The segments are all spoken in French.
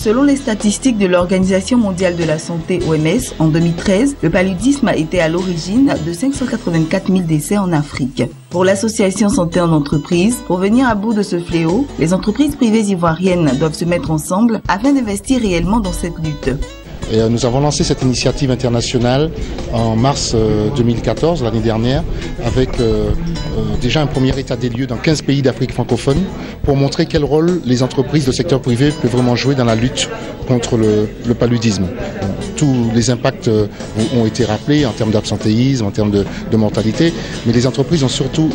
Selon les statistiques de l'Organisation mondiale de la santé OMS, en 2013, le paludisme a été à l'origine de 584 000 décès en Afrique. Pour l'association Santé en entreprise, pour venir à bout de ce fléau, les entreprises privées ivoiriennes doivent se mettre ensemble afin d'investir réellement dans cette lutte. Et nous avons lancé cette initiative internationale en mars 2014, l'année dernière, avec déjà un premier état des lieux dans 15 pays d'Afrique francophone pour montrer quel rôle les entreprises de secteur privé peuvent vraiment jouer dans la lutte contre le paludisme. Tous les impacts ont été rappelés en termes d'absentéisme, en termes de mortalité, mais les entreprises ont surtout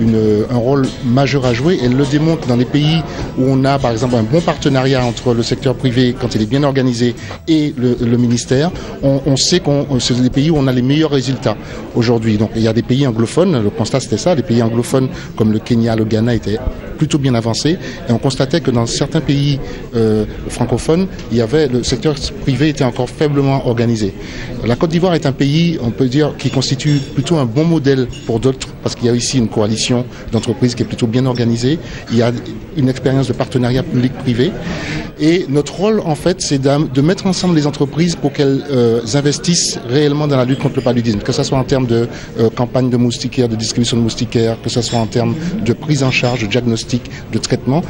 un rôle majeur à jouer. Elles le démontrent dans les pays où on a par exemple un bon partenariat entre le secteur privé quand il est bien organisé et le ministère. On sait que c'est des pays où on a les meilleurs résultats aujourd'hui. Donc il y a des pays anglophones, le constat c'était ça, les pays anglophones comme le Kenya, le Ghana étaient plutôt bien avancés et on constatait que dans certains pays francophones, le secteur privé était encore faiblement organisé. La Côte d'Ivoire est un pays, on peut dire, qui constitue plutôt un bon modèle pour d'autres parce qu'il y a ici une coalition d'entreprises qui est plutôt bien organisée. Il y a une expérience de partenariat public-privé et notre rôle en fait c'est de mettre ensemble les entreprises pour qu'elles investissent réellement dans la lutte contre le paludisme, que ce soit en termes de campagne de moustiquaires, de distribution de moustiquaires, que ce soit en termes de prise en charge, de diagnostic, de traitement.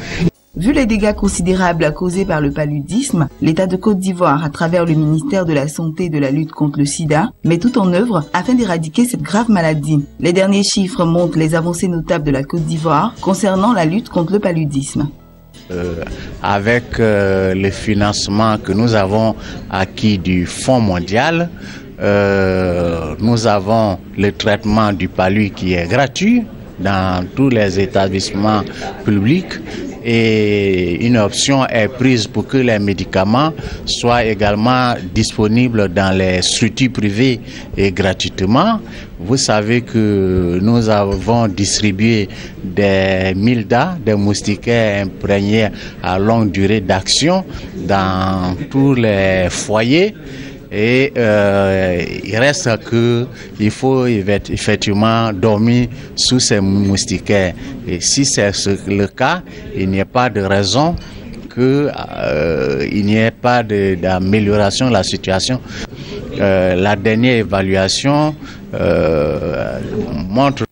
Vu les dégâts considérables causés par le paludisme, l'État de Côte d'Ivoire, à travers le ministère de la Santé et de la lutte contre le sida, met tout en œuvre afin d'éradiquer cette grave maladie. Les derniers chiffres montrent les avancées notables de la Côte d'Ivoire concernant la lutte contre le paludisme. Avec le financement que nous avons acquis du Fonds mondial, nous avons le traitement du palu qui est gratuit dans tous les établissements publics et une option est prise pour que les médicaments soient également disponibles dans les structures privées et gratuitement. Vous savez que nous avons distribué des MILDA, des moustiquaires imprégnés à longue durée d'action dans tous les foyers. Et il reste qu'il faut effectivement dormir sous ces moustiquaires. Et si c'est le cas, il n'y a pas de raison qu'il n'y ait pas d'amélioration de la situation. La dernière évaluation montre